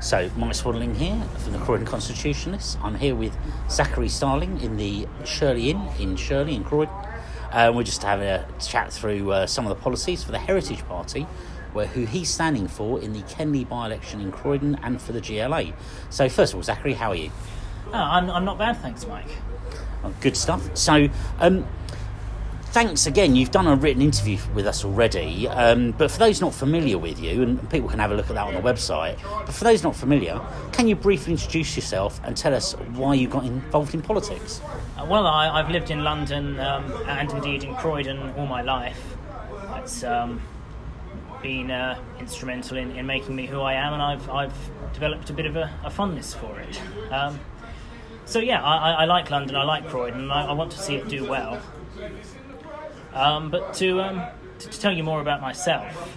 So, Mike Swaddling here from the Croydon Constitutionalists. I'm here with Zachary Stiling in the Shirley Inn in Shirley in Croydon. We're just having a chat through some of the policies for the Heritage Party, who he's standing for in the Kenley By-Election in Croydon and for the GLA. So, first of all, Zachary, how are you? I'm not bad, thanks, Mike. Oh, good stuff. So, thanks again. You've done a written interview with us already, but for those not familiar with you, and people can have a look at that on the website, but for those not familiar, can you briefly introduce yourself and tell us why you got involved in politics? Well, I've lived in London and indeed in Croydon all my life. It's been instrumental in making me who I am, and I've developed a bit of a fondness for it. So yeah, I like London, I like Croydon, and I want to see it do well. But to tell you more about myself,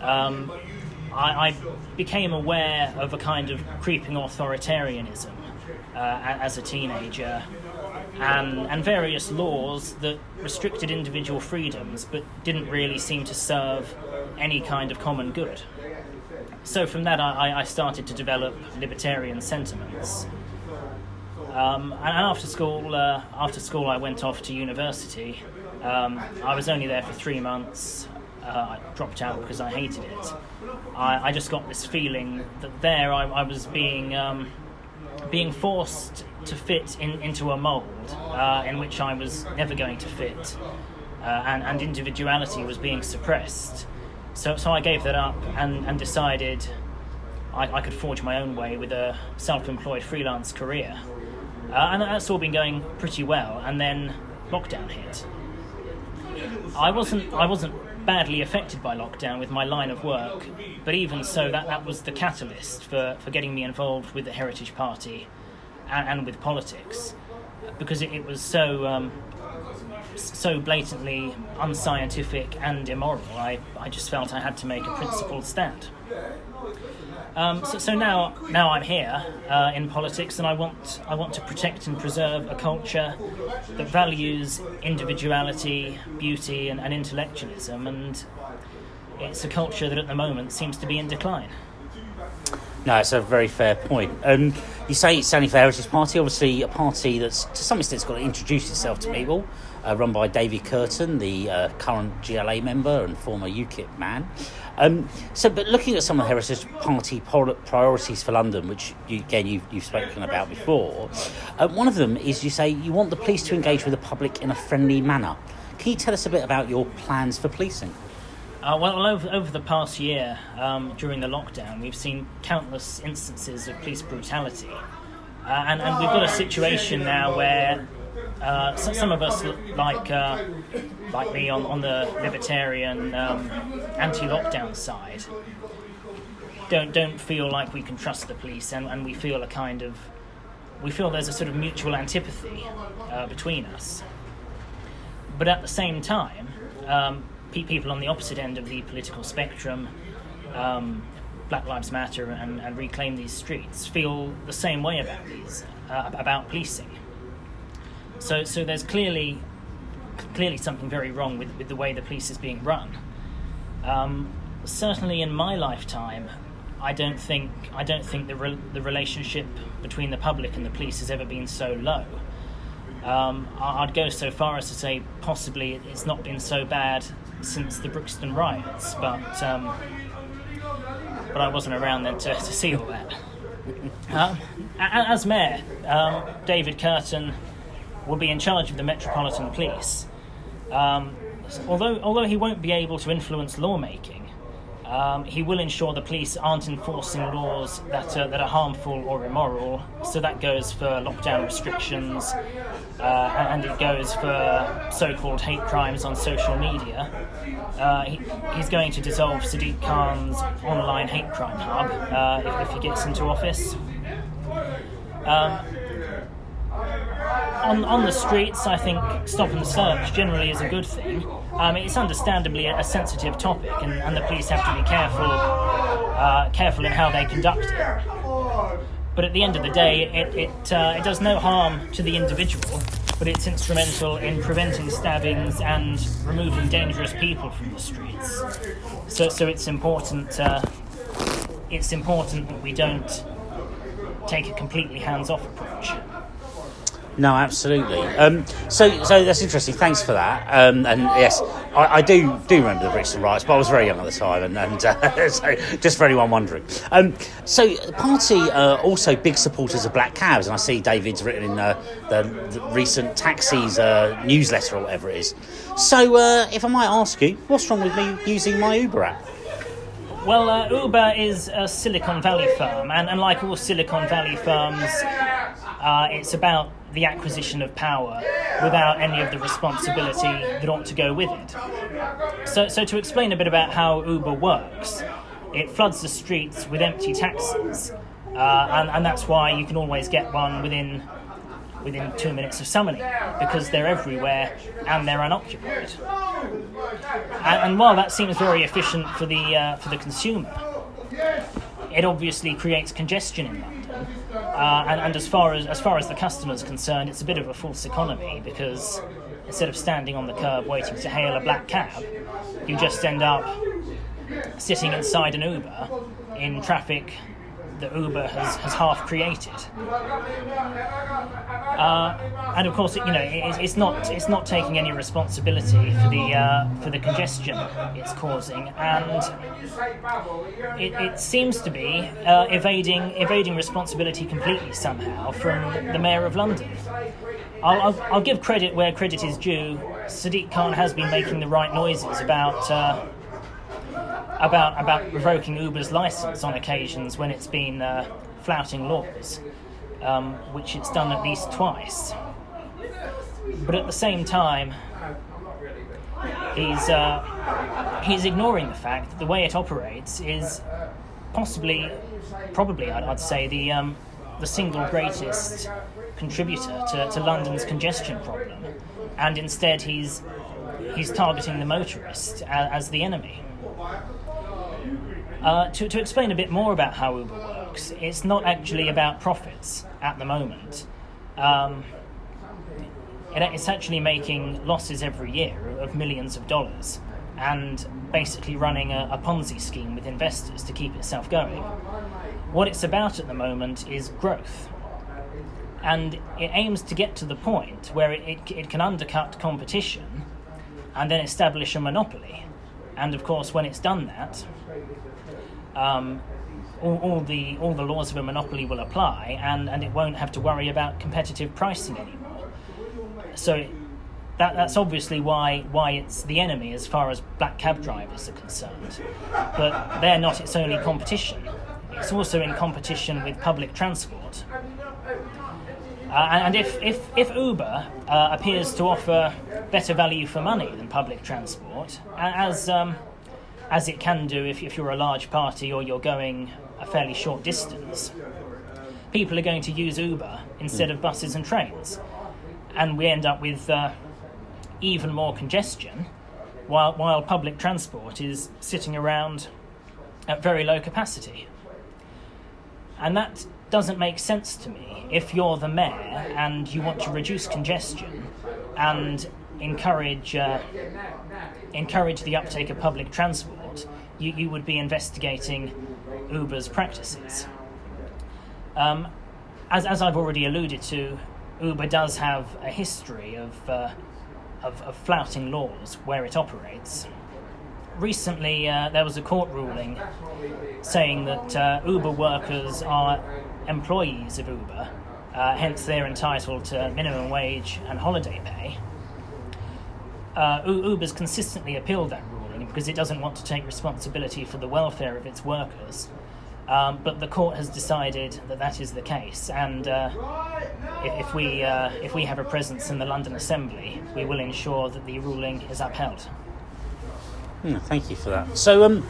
I became aware of a kind of creeping authoritarianism as a teenager, and various laws that restricted individual freedoms but didn't really seem to serve any kind of common good. So from that I started to develop libertarian sentiments. And after school I went off to university. I was only there for 3 months. I dropped out because I hated it. I just got this feeling that there I was being forced to fit into a mould in which I was never going to fit, and individuality was being suppressed. So I gave that up and decided I could forge my own way with a self-employed freelance career. And that's all been going pretty well, and then lockdown hit. I wasn't badly affected by lockdown with my line of work, but even so, that was the catalyst for getting me involved with the Heritage Party and with politics, because it was so blatantly unscientific and immoral. I just felt I had to make a principled stand. So now I'm here in politics, and I want to protect and preserve a culture that values individuality, beauty, and intellectualism, and it's a culture that at the moment seems to be in decline. No, it's a very fair point. You say it's standing for Heritage Party, obviously a party that's to some extent got to introduce itself to people, run by David Curtin, the current GLA member and former UKIP man. But looking at some of the Heritage Party priorities for London, which you've spoken about before, one of them is you say you want the police to engage with the public in a friendly manner. Can you tell us a bit about your plans for policing? Well, over the past year, during the lockdown, we've seen countless instances of police brutality, and we've got a situation now where some of us, like me on the libertarian anti-lockdown side, don't feel like we can trust the police, and we feel there's a sort of mutual antipathy between us. But at the same time, people on the opposite end of the political spectrum, Black Lives Matter and Reclaim These Streets, feel the same way about policing. So there's clearly something very wrong with the way the police is being run. Certainly in my lifetime, I don't think the relationship between the public and the police has ever been so low. I'd go so far as to say possibly it's not been so bad since the Brixton riots, but I wasn't around then to see all that. As mayor, David Curtin will be in charge of the Metropolitan Police. Although he won't be able to influence lawmaking, he will ensure the police aren't enforcing laws that are harmful or immoral. So that goes for lockdown restrictions, and it goes for so-called hate crimes on social media. He's going to dissolve Sadiq Khan's online hate crime hub if he gets into office. On the streets, I think stop and search generally is a good thing. It's understandably a sensitive topic, and the police have to be careful in how they conduct it. But at the end of the day, it does no harm to the individual, but it's instrumental in preventing stabbings and removing dangerous people from the streets. So it's important it's important that we don't take a completely hands-off approach. No, absolutely. So that's interesting. Thanks for that. And yes, I do remember the Brixton riots, but I was very young at the time, and so just for anyone wondering. So the party are also big supporters of black cabs, and I see David's written in the recent taxis newsletter or whatever it is. So if I might ask you, what's wrong with me using my Uber app? Well, Uber is a Silicon Valley firm, and like all Silicon Valley firms, it's about the acquisition of power without any of the responsibility that ought to go with it. So to explain a bit about how Uber works, it floods the streets with empty taxis, and that's why you can always get one within 2 minutes of summoning, because they're everywhere and they're unoccupied. And while that seems very efficient for the consumer, it obviously creates congestion in London. And as far as the customer is concerned, it's a bit of a false economy, because instead of standing on the curb waiting to hail a black cab, you just end up sitting inside an Uber in traffic that Uber has half created. And of course, it's not taking any responsibility for the congestion it's causing, and it seems to be evading responsibility completely somehow from the Mayor of London. I'll give credit where credit is due. Sadiq Khan has been making the right noises about revoking Uber's licence on occasions when it's been flouting laws, which it's done at least twice. But at the same time, he's ignoring the fact that the way it operates is probably I'd say the single greatest contributor to London's congestion problem, and instead he's targeting the motorist as the enemy. To explain a bit more about how Uber works, it's not actually about profits at the moment. It's actually making losses every year of millions of dollars, and basically running a Ponzi scheme with investors to keep itself going. What it's about at the moment is growth, and it aims to get to the point where it can undercut competition and then establish a monopoly. And of course, when it's done that, all the laws of a monopoly will apply, and it won't have to worry about competitive pricing anymore. So that's obviously why it's the enemy as far as black cab drivers are concerned. But they're not its only competition. It's also in competition with public transport. And if Uber appears to offer better value for money than public transport, as it can do if you're a large party or you're going a fairly short distance, people are going to use Uber instead of buses and trains, and we end up with even more congestion, while public transport is sitting around at very low capacity. And that doesn't make sense to me. If you're the mayor and you want to reduce congestion and encourage the uptake of public transport, you would be investigating Uber's practices. As I've already alluded to, Uber does have a history of flouting laws where it operates. Recently, there was a court ruling saying that Uber workers are employees of Uber, hence they're entitled to minimum wage and holiday pay. Uber's consistently appealed that ruling because it doesn't want to take responsibility for the welfare of its workers. But the court has decided that is the case, and if we have a presence in the London Assembly, we will ensure that the ruling is upheld. Thank you for that. So,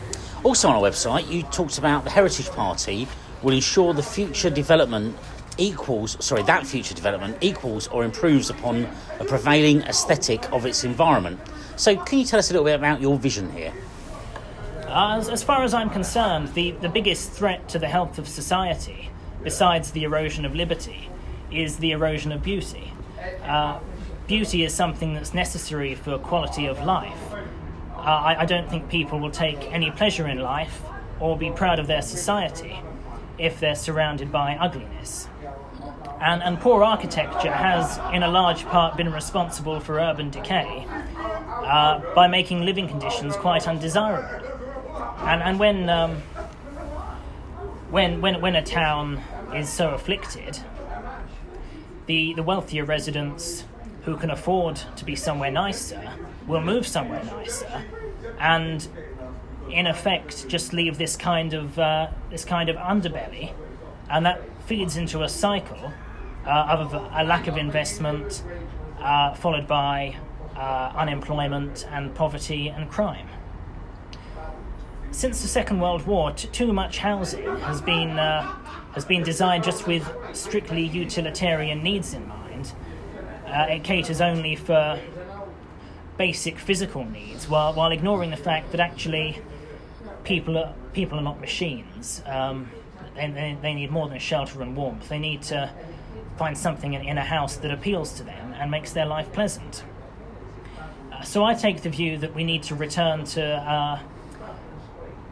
also on our website, you talked about the Heritage Party will ensure that future development equals or improves upon a prevailing aesthetic of its environment. So, can you tell us a little bit about your vision here? As far as I'm concerned, the biggest threat to the health of society, besides the erosion of liberty, is the erosion of beauty. Beauty is something that's necessary for quality of life. I don't think people will take any pleasure in life or be proud of their society if they're surrounded by ugliness. And poor architecture has, in a large part, been responsible for urban decay by making living conditions quite undesirable. And when a town is so afflicted, the wealthier residents who can afford to be somewhere nicer will move somewhere nicer, and in effect just leave this kind of underbelly, and that feeds into a cycle of a lack of investment, followed by unemployment and poverty and crime. Since the Second World War, too much housing has been designed just with strictly utilitarian needs in mind. It caters only for basic physical needs, while ignoring the fact that actually people are not machines. They need more than shelter and warmth. They need to find something in a house that appeals to them and makes their life pleasant. So I take the view that we need to return to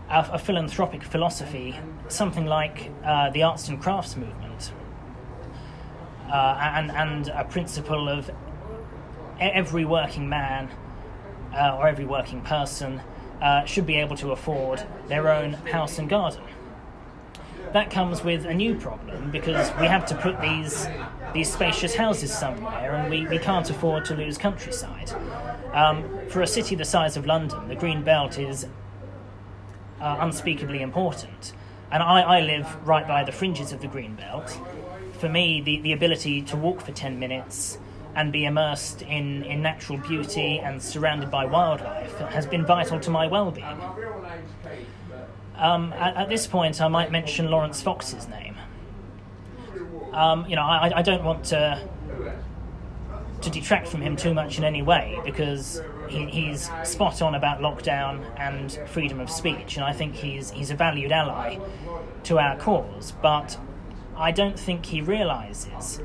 a philanthropic philosophy, something like the arts and crafts movement, and a principle of every working man or every working person should be able to afford their own house and garden. That comes with a new problem, because we have to put these spacious houses somewhere, and we can't afford to lose countryside. For a city the size of London, the Green Belt is unspeakably important, and I live right by the fringes of the Green Belt. For me, the ability to walk for 10 minutes and be immersed in natural beauty and surrounded by wildlife has been vital to my well-being. At this point, I might mention Lawrence Fox's name. I don't want to detract from him too much in any way, because he's spot on about lockdown and freedom of speech, and I think he's a valued ally to our cause. But I don't think he realises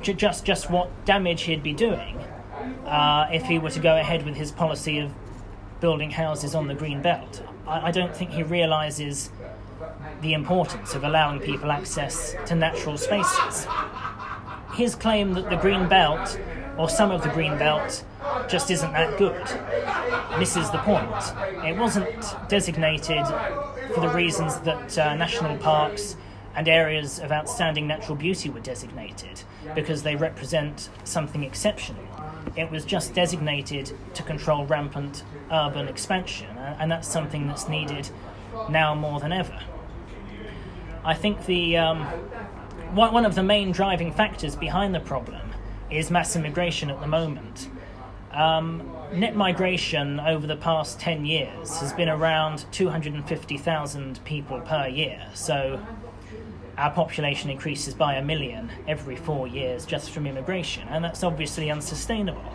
just what damage he'd be doing if he were to go ahead with his policy of building houses on the Green Belt. I don't think he realises the importance of allowing people access to natural spaces. His claim that the Green Belt, or some of the Green Belt, just isn't that good misses the point. It wasn't designated for the reasons that national parks and areas of outstanding natural beauty were designated, because they represent something exceptional. It was just designated to control rampant urban expansion, and that's something that's needed now more than ever. I think one of the main driving factors behind the problem is mass immigration at the moment. Net migration over the past 10 years has been around 250,000 people per year, so our population increases by 1 million every 4 years just from immigration, and that's obviously unsustainable.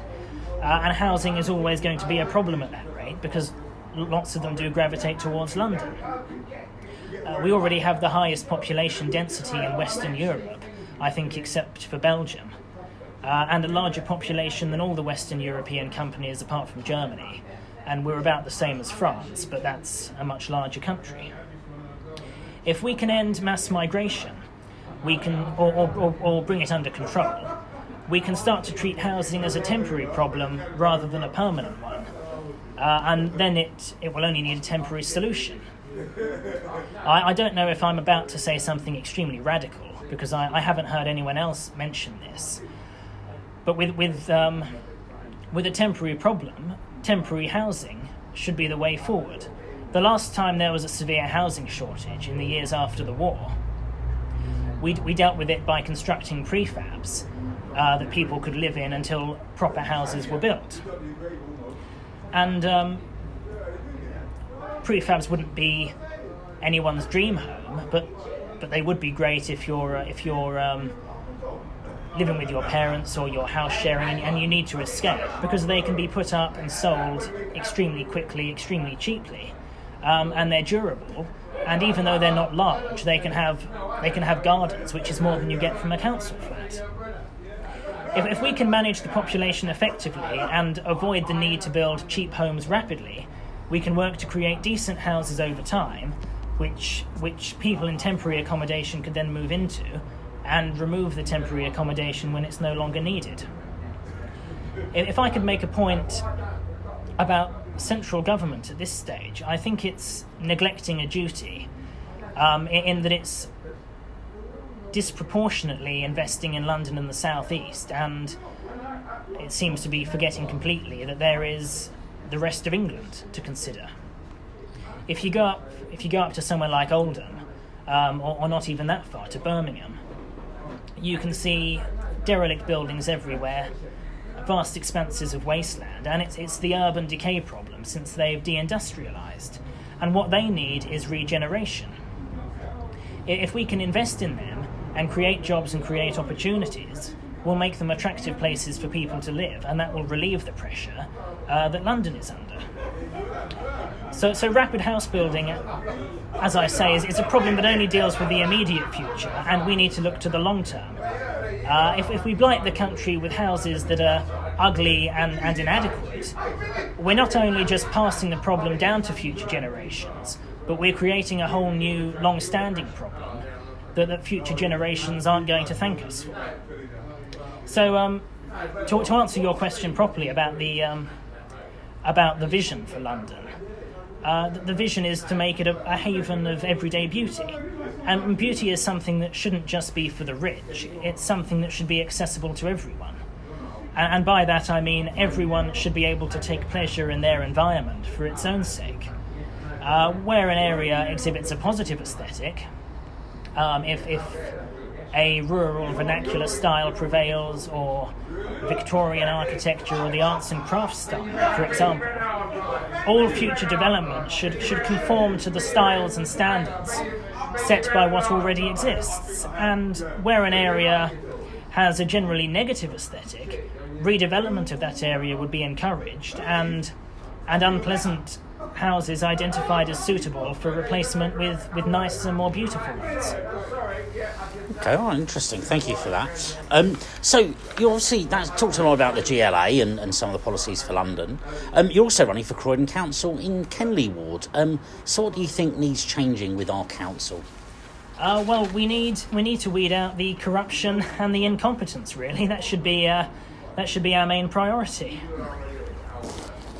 And housing is always going to be a problem at that rate, because lots of them do gravitate towards London. We already have the highest population density in Western Europe, I think, except for Belgium, and a larger population than all the Western European companies apart from Germany, and we're about the same as France, but that's a much larger country. If we can end mass migration, we can, or bring it under control, we can start to treat housing as a temporary problem rather than a permanent one, and then it will only need a temporary solution. I don't know if I'm about to say something extremely radical, because I haven't heard anyone else mention this, but with a temporary problem, temporary housing should be the way forward. The last time there was a severe housing shortage, in the years after the war, we dealt with it by constructing prefabs that people could live in until proper houses were built. And prefabs wouldn't be anyone's dream home, but they would be great if you're living with your parents or you're house sharing and you need to escape, because they can be put up and sold extremely quickly, extremely cheaply. And they're durable, and even though they're not large, they can have gardens, which is more than you get from a council flat. If we can manage the population effectively and avoid the need to build cheap homes rapidly, we can work to create decent houses over time, which people in temporary accommodation could then move into, and remove the temporary accommodation when it's no longer needed. If I could make a point about central government at this stage, I think it's neglecting a duty, in that it's disproportionately investing in London and the South East, and it seems to be forgetting completely that there is the rest of England to consider. If you go up to somewhere like Oldham, or not even that far, to Birmingham, you can see derelict buildings everywhere, vast expanses of wasteland, and it's the urban decay problem since they've deindustrialised. And what they need is regeneration. If we can invest in them and create jobs and create opportunities, we'll make them attractive places for people to live, and that will relieve the pressure that London is under. So rapid house building, as I say, is a problem that only deals with the immediate future, and we need to look to the long term. If we blight the country with houses that are ugly and inadequate, we're not only just passing the problem down to future generations, but we're creating a whole new, long-standing problem that future generations aren't going to thank us for. So, to answer your question properly about the vision for London, the vision is to make it a haven of everyday beauty. And beauty is something that shouldn't just be for the rich, it's something that should be accessible to everyone. And by that I mean everyone should be able to take pleasure in their environment for its own sake. Where an area exhibits a positive aesthetic, if a rural vernacular style prevails, or Victorian architecture or the arts and crafts style, for example, all future development should conform to the styles and standards set by what already exists. And where an area has a generally negative aesthetic, redevelopment of that area would be encouraged, and unpleasant houses identified as suitable for replacement with nicer, more beautiful ones. Okay, well, interesting. Thank you for that. So you obviously talked a lot about the GLA and some of the policies for London. You're also running for Croydon Council in Kenley Ward. So what do you think needs changing with our council? Well, we need to weed out the corruption and the incompetence. Really, that should be our main priority.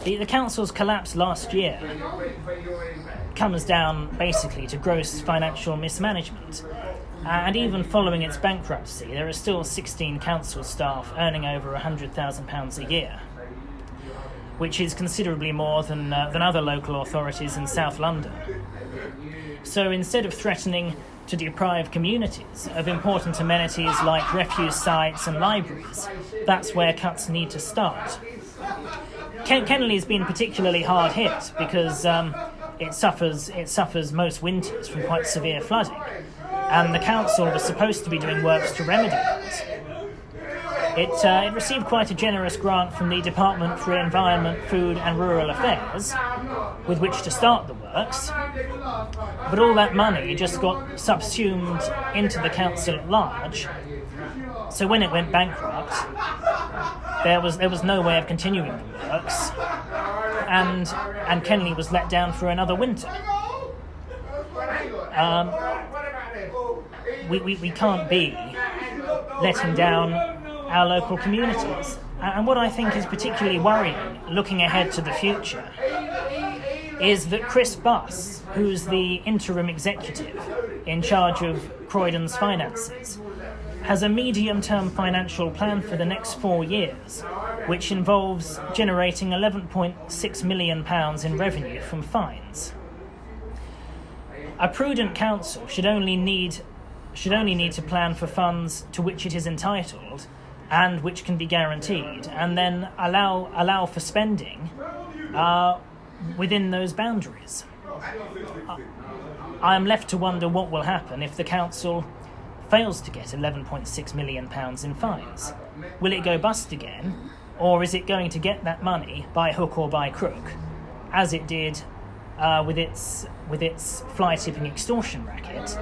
The council's collapse last year comes down basically to gross financial mismanagement. And even following its bankruptcy, there are still 16 council staff earning over £100,000 a year, which is considerably more than other local authorities in South London. So instead of threatening to deprive communities of important amenities like refuse sites and libraries, that's where cuts need to start. Kenley's been particularly hard hit because it suffers most winters from quite severe flooding, and the council was supposed to be doing works to remedy that. It received quite a generous grant from the Department for Environment, Food and Rural Affairs, with which to start the works, but all that money just got subsumed into the council at large. So when it went bankrupt, there was no way of continuing the works, and Kenley was let down for another winter. We can't be letting down our local communities. And what I think is particularly worrying, looking ahead to the future, is that Chris Buss, who's the interim executive in charge of Croydon's finances, has a medium-term financial plan for the next 4 years, which involves generating £11.6 million in revenue from fines. A prudent council should only need to plan for funds to which it is entitled and which can be guaranteed, and then allow for spending within those boundaries. I am left to wonder what will happen if the council fails to get £11.6 million in fines. Will it go bust again, or is it going to get that money by hook or by crook, as it did with its fly-tipping extortion racket,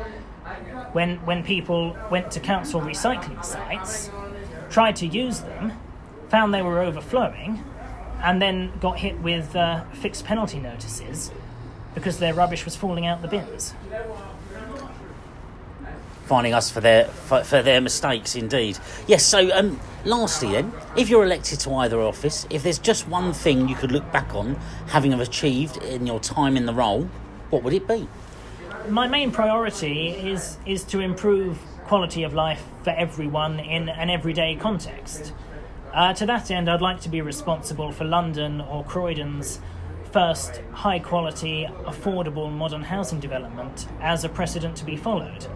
when people went to council recycling sites, tried to use them, found they were overflowing, and then got hit with fixed penalty notices because their rubbish was falling out the bins. Finding us for their mistakes, indeed. Yes, so lastly then, if you're elected to either office, if there's just one thing you could look back on having achieved in your time in the role, what would it be? My main priority is to improve quality of life for everyone in an everyday context. To that end, I'd like to be responsible for London or Croydon's first high-quality, affordable modern housing development as a precedent to be followed.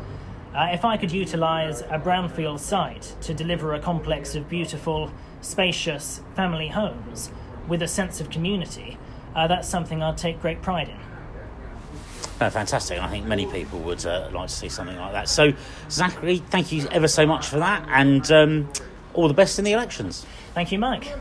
If I could utilise a brownfield site to deliver a complex of beautiful, spacious family homes with a sense of community, that's something I'd take great pride in. Oh, fantastic. I think many people would like to see something like that. So, Zachary, thank you ever so much for that, and all the best in the elections. Thank you, Mike.